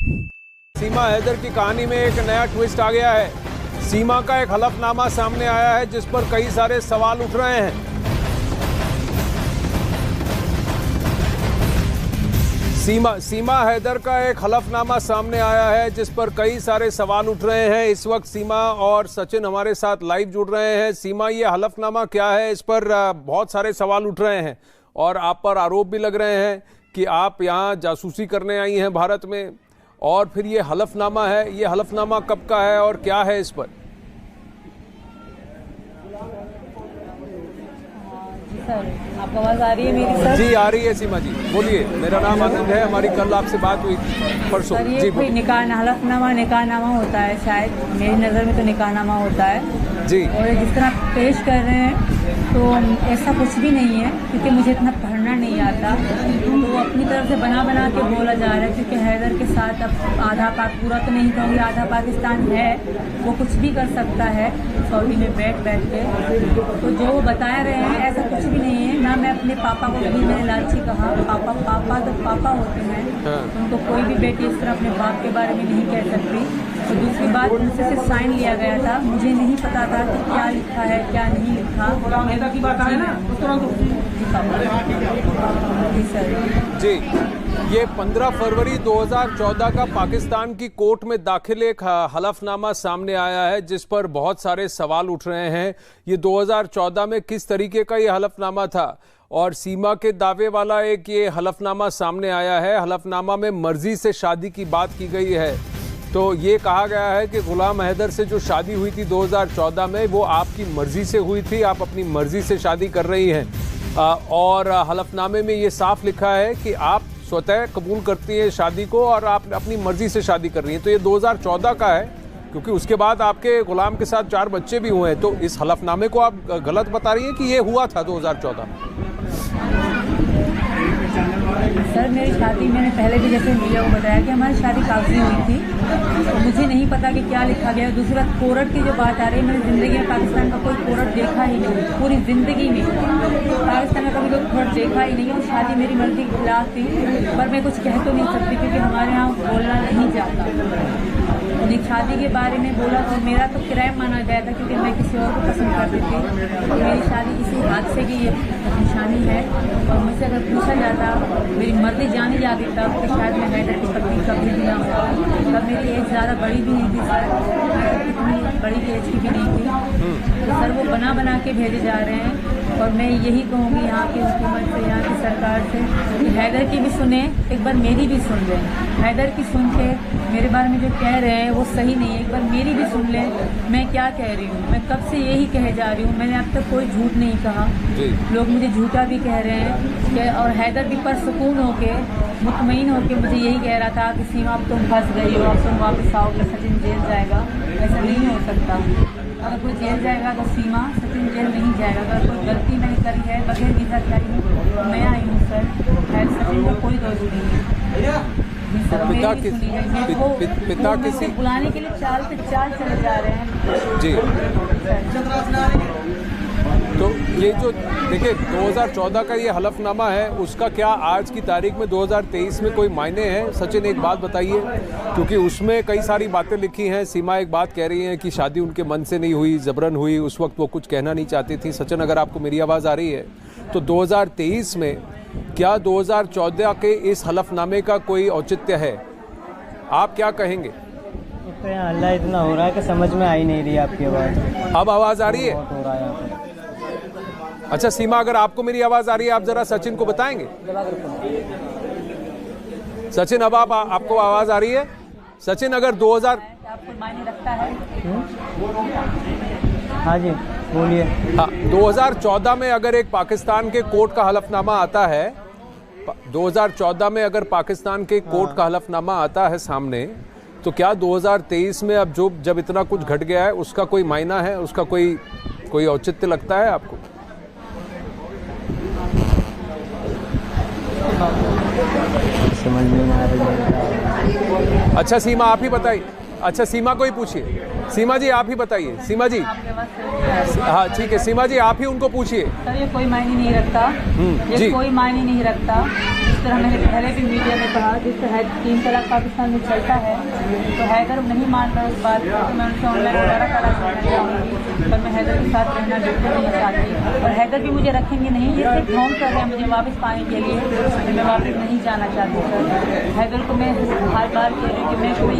सीमा हैदर की कहानी में एक नया ट्विस्ट आ गया है। सीमा का एक हलफनामा सामने आया है जिस पर कई सारे सवाल उठ रहे हैं। सीमा हैदर का एक हलफनामा सामने आया है जिस पर कई सारे सवाल उठ रहे हैं। इस वक्त सीमा और सचिन हमारे साथ लाइव जुड़ रहे हैं। सीमा, ये हलफनामा क्या है? इस पर बहुत सारे सवाल उठ रहे हैं और आप पर आरोप भी लग रहे हैं कि आप यहाँ जासूसी करने आई हैं भारत में, और फिर ये हलफनामा है। ये हलफनामा कब का है और क्या है इस पर? सर, आपको आवाज आ रही है मेरी? सर जी आ रही है। सीमा जी बोलिए। मेरा नाम आनंद है, हमारी कल आपसे बात हुई थी परसों। सर, ये कोई निकाहनामा होता है शायद, मेरी नज़र में तो निकाहनामा होता है जी। और जिस तरह पेश कर रहे हैं तो ऐसा कुछ भी नहीं है, क्योंकि मुझे इतना पढ़ना नहीं आता। तो अपनी तरफ से बना के बोला जा रहा है, क्योंकि हैदर के साथ अब आधा पाक, पूरा तो नहीं कहूँगी, आधा पाकिस्तान है, वो कुछ भी कर सकता है सऊदी में बैठ के। तो जो वो बता रहे हैं ऐसा कुछ भी नहीं है। ना मैं अपने पापा को कभी मैंने लालची कहा। पापा तो पापा होते हैं, उनको कोई भी बेटी इस तरह अपने बाप के बारे में नहीं कह सकती। और दूसरी बात, उनसे सिर्फ साइन लिया गया था, मुझे नहीं पता था कि क्या लिखा है क्या नहीं लिखा। की बात है ना, जी। ये 15 फरवरी 2014 का पाकिस्तान की कोर्ट में दाखिल एक हलफनामा सामने आया है जिस पर बहुत सारे सवाल उठ रहे हैं। ये 2014 में किस तरीके का ये हलफनामा था? और सीमा के दावे वाला एक ये हलफनामा सामने आया है। हलफनामा में मर्जी से शादी की बात की गई है। तो ये कहा गया है कि गुलाम हैदर से जो शादी हुई थी 2014 में, वो आपकी मर्जी से हुई थी, आप अपनी मर्जी से शादी कर रही हैं। और हलफनामे में ये साफ लिखा है कि आप स्वतः कबूल करती हैं शादी को और आप अपनी मर्जी से शादी कर रही हैं। तो ये 2014 का है, क्योंकि उसके बाद आपके गुलाम के साथ 4 बच्चे भी हुए हैं। तो इस हलफनामे को आप गलत बता रही हैं कि ये हुआ था 2014 में? सर, मेरी शादी, मैंने पहले भी जैसे मीडिया को बताया कि हमारी शादी कागजी हुई थी, तो मुझे नहीं पता कि क्या लिखा गया। दूसरी बात, कोर्ट की जो बात आ रही है, मैंने ज़िंदगी में पाकिस्तान का कोई कोर्ट देखा ही नहीं, पूरी ज़िंदगी में पाकिस्तान का कभी कोई कोर्ट देखा ही नहीं। और शादी मेरी मर्जी के खिलाफ थी, पर मैं कुछ कह तो नहीं सकती क्योंकि हमारे यहाँ बोलना नहीं जाता। उन्हें शादी के बारे में बोला तो मेरा तो क्राइम माना गया था, क्योंकि मैं किसी और को पसंद करती थी। तो मेरी शादी इसी हादसे की ये निशानी है। और मुझसे अगर पूछा जाता, मेरी मर्जी जानी जाती तब, कि शायद मैं हैदर की पत्नी कभी भी ना हो। तब मेरी एज ज़्यादा बड़ी भी नहीं थी सर, इतनी बड़ी एज की भी नहीं थी। तो सर, वो बना के भेजे जा रहे हैं। और मैं यही कहूँगी यहाँ की हुकूमत से, यहाँ की सरकार से, कि हैदर की भी सुने, एक बार मेरी भी सुन लें। हैदर की सुन के मेरे बारे में जो कह रहे हैं वो सही नहीं है, एक बार मेरी भी सुन लें। मैं क्या कह रही हूँ, मैं कब से यही कहे जा रही हूँ, मैंने अब तक कोई झूठ नहीं कहा। लोग मुझे झूठा भी कह रहे हैं। और हैदर भी परसुकून होके, मुतमईन होके मुझे यही कह रहा था कि सीमा अब तुम फंस गई हो, अब तुम वापस आओगे, सचिन जेल जाएगा। ऐसा नहीं हो सकता। अगर कोई जेल जाएगा तो सीमा, सचिन जेल नहीं जाएगा। अगर कोई गलती मैंने करी है, बगैर वीज़ा के आई हूँ, मैं आई हूँ सर, खैर सचिन का कोई दोष नहीं है। पिता किसी बुलाने के लिए चाल चले जा रहे हैं जी। तो ये जो देखिए 2014 का ये हलफनामा है, उसका क्या आज की तारीख में 2023 में कोई मायने हैं? सचिन, एक बात बताइए, क्योंकि उसमें कई सारी बातें लिखी हैं। सीमा एक बात कह रही हैं कि शादी उनके मन से नहीं हुई, जबरन हुई, उस वक्त वो कुछ कहना नहीं चाहती थी। सचिन, अगर आपको मेरी आवाज़ आ रही है तो 2023 में क्या 2014 के इस हलफनामे का कोई औचित्य है? आप क्या कहेंगे? हल्ला इतना हो रहा है कि समझ में आ ही नहीं रही आपकी आवाज़। अब आवाज़ आ रही है? हो रहा है। अच्छा सीमा, अगर आपको मेरी आवाज़ आ रही है, आप ज़रा सचिन को बताएंगे। सचिन, अब आपको आवाज़ आ रही है? सचिन, अगर 2000 आपको मायने रखता है? हाँ जी बोलिए। हाँ, 2014 में अगर एक पाकिस्तान के कोर्ट का हलफनामा आता है, 2014 में अगर पाकिस्तान के कोर्ट का हलफनामा आता है सामने, तो क्या 2023 में अब जब इतना कुछ घट गया है उसका कोई मायना है, उसका कोई औचित्य लगता है आपको? समझ में आ रही है। अच्छा सीमा, आप ही बताइए। अच्छा सीमा को ही पूछिए। सीमा जी आप ही बताइए। सीमा जी हाँ ठीक है, सीमा जी आप ही उनको पूछिए। सर ये कोई मायने नहीं रखता, ये कोई मायने नहीं रखता। इस तरह मैंने पहले भी मीडिया में पढ़ा, जिस तरह 3 तलाक पाकिस्तान में चलता है, तो हैदर नहीं मान रहा इस बात को, तो मैं उनसे ऑनलाइन वगैरह करा चाहूँगी, पर मैं हैदर के साथ रहना बिल्कुल नहीं चाहती, और हैदर भी मुझे रखेंगे नहीं। ये सिर्फ ढोंग कर रहे हैं मुझे वापस पाने के लिए, मैं वापस नहीं जाना चाहती सर। हैदर को मैं हर बार कह रही हूँ कि मैं कोई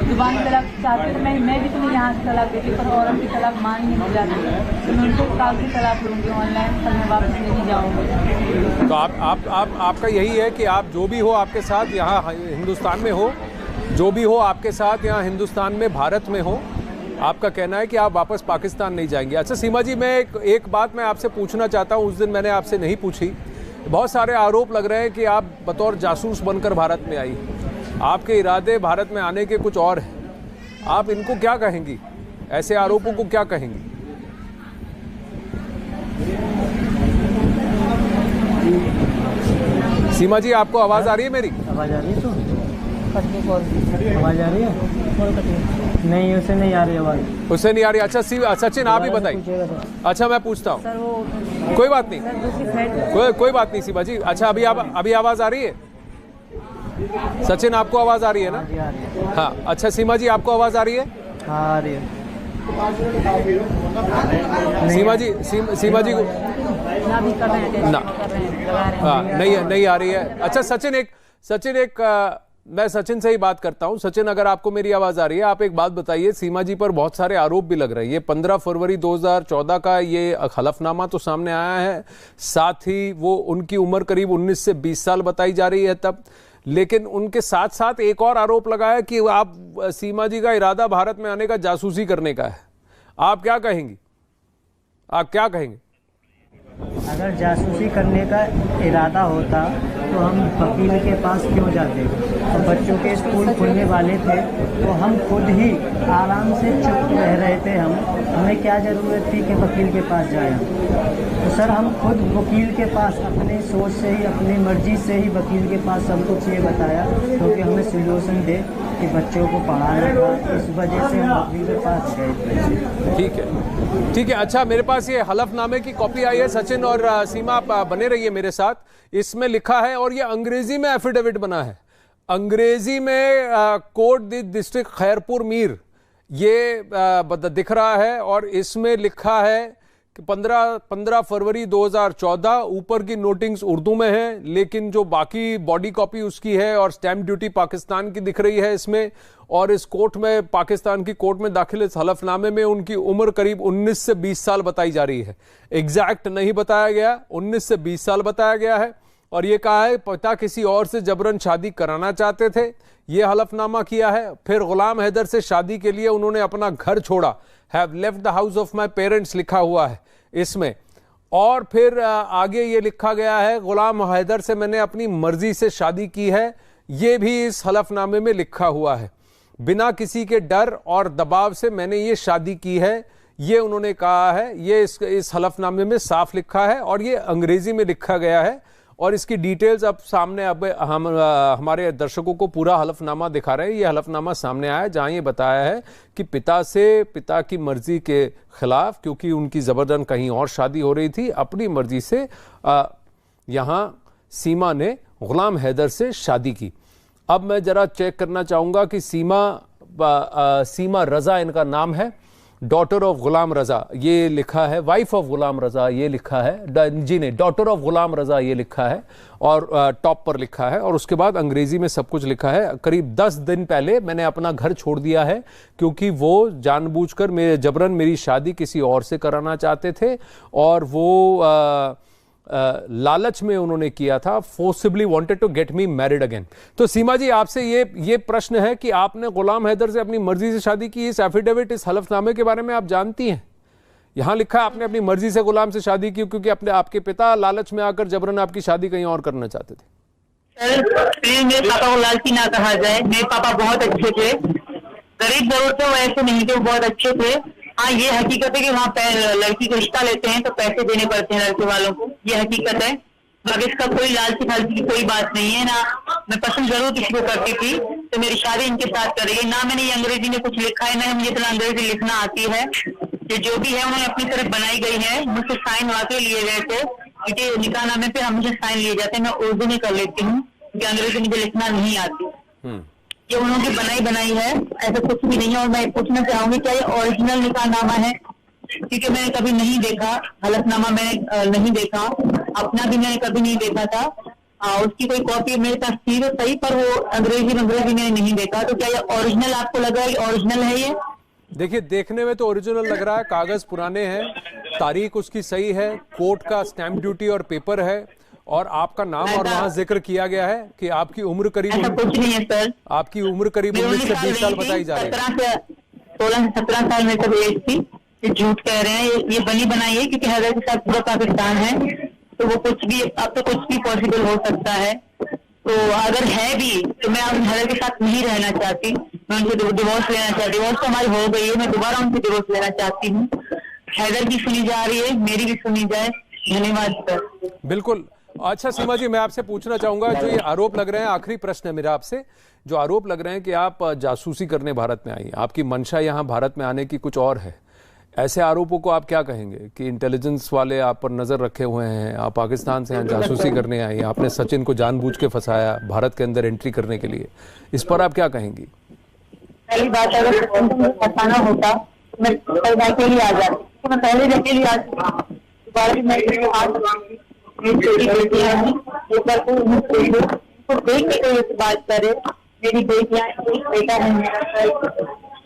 जुबान तलाक चाहती हूँ, मैं भी तुम्हें यहाँ से तलाक देती, पर औरत की तलाक मान ही नहीं जाती, तो मैं उनको कागजी तलाक लूँगी ऑनलाइन, पर मैं वापस नहीं जाऊँगी। तो आपका यही है कि आप जो भी हो आपके साथ यहाँ हिंदुस्तान में हो, जो भी हो आपके साथ यहाँ हिंदुस्तान में, भारत में हो, आपका कहना है कि आप वापस पाकिस्तान नहीं जाएंगे। अच्छा सीमा जी, मैं एक बात मैं आपसे पूछना चाहता हूँ, उस दिन मैंने आपसे नहीं पूछी। बहुत सारे आरोप लग रहे हैं कि आप बतौर जासूस बनकर भारत में आई, आपके इरादे भारत में आने के कुछ और हैं, आप इनको क्या कहेंगी? ऐसे आरोपों को क्या कहेंगी? सीमा जी आपको आवाज आ रही है मेरी? आवाज आ रही है? तो आवाज आ रही है? नहीं, उसे नहीं आ रही आवाज। उसे नहीं आ रही? अच्छा सचिन आप ही बताइए। अच्छा मैं पूछता हूँ, कोई बात नहीं, कोई बात नहीं सीमा जी। अच्छा अभी आवाज आ रही है? सचिन आपको आवाज आ रही है ना? हाँ अच्छा सीमा जी आपको आवाज आ रही है? हाँ आ रही है। सीमा जी को ना हाँ नहीं आ रही है। अच्छा सचिन मैं सचिन से ही बात करता हूं। सचिन अगर आपको मेरी आवाज आ रही है, आप एक बात बताइए, सीमा जी पर बहुत सारे आरोप भी लग रहे हैं। ये 15 फरवरी 2014 का ये हलफनामा तो सामने आया है, साथ ही वो उनकी उम्र करीब 19 से 20 साल बताई जा रही है तब, लेकिन उनके साथ साथ एक और आरोप लगाया कि आप सीमा जी का इरादा भारत में आने का जासूसी करने का है। आप क्या कहेंगी? अगर जासूसी करने का इरादा होता तो हम वकील के पास क्यों जाते? तो बच्चों के स्कूल खुलने वाले थे तो हम खुद ही आराम से चुप रह रहे थे। हमें क्या ज़रूरत थी कि वकील के पास जाएं? तो सर हम खुद वकील के पास अपने सोच से ही, अपनी मर्जी से ही वकील के पास सब कुछ ये बताया, क्योंकि हमें सोल्यूशन दे कि बच्चों को पढ़ाना था, इस वजह से हम वकील के पास गए। ठीक है। अच्छा मेरे पास ये हलफनामे की कॉपी आई है। सचिन और सीमा आप बने रहिए मेरे साथ। इसमें लिखा है, और ये अंग्रेजी में एफिडेविट बना है, अंग्रेजी में कोर्ट डिस्ट्रिक्ट खैरपुर मीर ये दिख रहा है, और इसमें लिखा है कि 15 फरवरी 2014। ऊपर की नोटिंग्स उर्दू में है, लेकिन जो बाकी बॉडी कॉपी उसकी है और स्टैंप ड्यूटी पाकिस्तान की दिख रही है इसमें। और इस कोर्ट में, पाकिस्तान की कोर्ट में दाखिल इस हलफनामे में उनकी उम्र करीब 19 से 20 साल बताई जा रही है। एग्जैक्ट नहीं बताया गया, 19 से 20 साल बताया गया है। और ये कहा है पिता किसी और से जबरन शादी कराना चाहते थे, ये हलफनामा किया है। फिर गुलाम हैदर से शादी के लिए उन्होंने अपना घर छोड़ा, have left the house of my parents लिखा हुआ है इसमें। और फिर आगे ये लिखा गया है, गुलाम हैदर से मैंने अपनी मर्जी से शादी की है, ये भी इस हलफनामे में लिखा हुआ है। बिना किसी के डर और दबाव से मैंने ये शादी की है, ये उन्होंने कहा है। ये इस हलफनामे में साफ लिखा है, और ये अंग्रेजी में लिखा गया है। और इसकी डिटेल्स अब सामने, अब हम हमारे दर्शकों को पूरा हलफनामा दिखा रहे हैं। ये हलफनामा सामने आया जहां ये बताया है कि पिता की मर्जी के खिलाफ, क्योंकि उनकी जबरदस्त कहीं और शादी हो रही थी, अपनी मर्जी से यहां सीमा ने गुलाम हैदर से शादी की। अब मैं जरा चेक करना चाहूंगा कि सीमा रजा इनका नाम है, डॉटर ऑफ गुलाम रजा ये लिखा है, वाइफ ऑफ गुलाम रजा ये लिखा है, जी नहीं, डॉटर ऑफ गुलाम रजा ये लिखा है, और टॉप पर लिखा है। और उसके बाद अंग्रेजी में सब कुछ लिखा है। करीब 10 दिन पहले मैंने अपना घर छोड़ दिया है, क्योंकि वो जानबूझकर जबरन मेरी शादी किसी और से कराना चाहते थे, और वो लालच में उन्होंने किया था, forcibly wanted to get me married again. तो सीमा जी आपसे ये प्रश्न है कि आपने गुलाम हैदर से अपनी मर्जी से शादी की, इस एफिडेविट, इस हलफनामे के बारे में आप जानती हैं? यहां लिखा है आपने अपनी मर्जी से गुलाम से शादी की, क्योंकि आपके पिता लालच में आकर जबरन आपकी शादी कहीं और करना चाहते थे। सर मेरे पापा को लालची ना कहा जाए, मेरे पापा बहुत अच्छे थे, गरीब जरूर थे, वो ऐसे नहीं थे, वो बहुत अच्छे थे। हाँ ये हकीकत है कि वहाँ लड़की का रिश्ता लेते हैं तो पैसे देने पड़ते हैं लड़के वालों को, ये हकीकत है। बाकी इसका कोई लालची फालची की कोई बात नहीं है ना, मैं पसंद जरूर किसी को करती थी, तो मेरी शादी इनके साथ करेगी। ना मैंने ये अंग्रेजी में कुछ लिखा है, ना मुझे इतना अंग्रेजी लिखना आती है। ये जो भी है उन्होंने अपनी तरफ बनाई गई है। मुझसे साइन वाकई लिए गए थे, क्योंकि निकाहनामे पे हमेशा साइन लिए जाते हैं। मैं उर्दू में कर लेती हूँ क्योंकि अंग्रेजी मुझे लिखना नहीं आती। ये उन्होंने बनाई है, ऐसा कुछ भी नहीं है। और मैं पूछना चाहूंगी क्या ये ओरिजिनल निकाहनामा है? क्योंकि मैंने कभी नहीं देखा, हलफनामा मैंने नहीं देखा, अपना भी मैंने कभी नहीं देखा था। उसकी कोई कॉपी मेरे पास थी तो सही, पर वो अंग्रेजी मैंने नहीं देखा। तो क्या ये ओरिजिनल आपको लग रहा है? ओरिजिनल है ये? देखिए, देखने में तो ओरिजिनल लग रहा है, कागज पुराने हैं, तारीख उसकी सही है, कोर्ट का स्टैंप ड्यूटी और पेपर है, और आपका नाम और वहाँ जिक्र किया गया है कि आपकी उम्र करीब, ऐसा कुछ नहीं है सर। आपकी उम्र करीब 19 से 20 साल बताई जा रही है। 16 से 17 साल में सब एज थी। ये झूठ कह रहे हैं, ये बनी बनाई है, क्योंकि हैदर के साथ पूरा पाकिस्तान है, तो वो कुछ भी, अब तो कुछ भी पॉसिबल हो सकता है। तो अगर है भी तो मैं अब हैदर के साथ नहीं रहना चाहती, मैं उनसे डिवोर्स लेना चाहती। डिवोर्स तो हमारी हो गई है, मैं दोबारा उनसे डिवोर्स लेना चाहती हूँ। हैदर की सुनी जा रही है, मेरी भी सुनी जाए। धन्यवाद सर। बिल्कुल। अच्छा सीमा जी, मैं आपसे पूछना चाहूंगा, जो ये आरोप लग रहे हैं, आखिरी प्रश्न है मेरा आपसे, जो आरोप लग रहे हैं कि आप जासूसी करने भारत में आई, आपकी मंशा यहाँ भारत में आने की कुछ और है, ऐसे आरोपों को आप क्या कहेंगे कि इंटेलिजेंस वाले आप पर नजर रखे हुए हैं, आप पाकिस्तान से यहाँ जासूसी करने आई, आपने सचिन को जानबूझ के फंसाया भारत के अंदर एंट्री करने के लिए, इस पर आप क्या कहेंगी? पहली बात, अगर फंसाना होता तो मैं अकेली आ जाती, तो मैं पहले भी अकेली आ जाती। मेरी बेटी है, तो देख के कोई बात करे, मेरी बेटियां, एक बेटा है मेरा,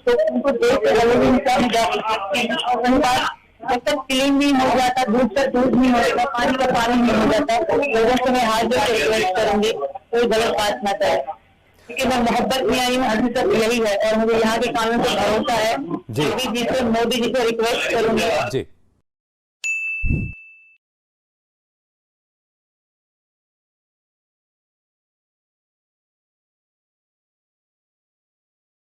तो उनको देख के अलग क्या मैं जा सकती हूँ। और वही बात, जब तक क्लीन नहीं हो जाता, दूध का दूध नहीं होगा, पानी का पानी नहीं हो जाता, लोगों से मैं हाथ जोड़ के रिक्वेस्ट करूंगी कोई गलत बात ना करे, क्योंकि मैं मोहब्बत में आई हूँ, अभी तक यही है। और मुझे यहाँ के कानून पर भरोसा है। मोदी जी से रिक्वेस्ट करूंगी।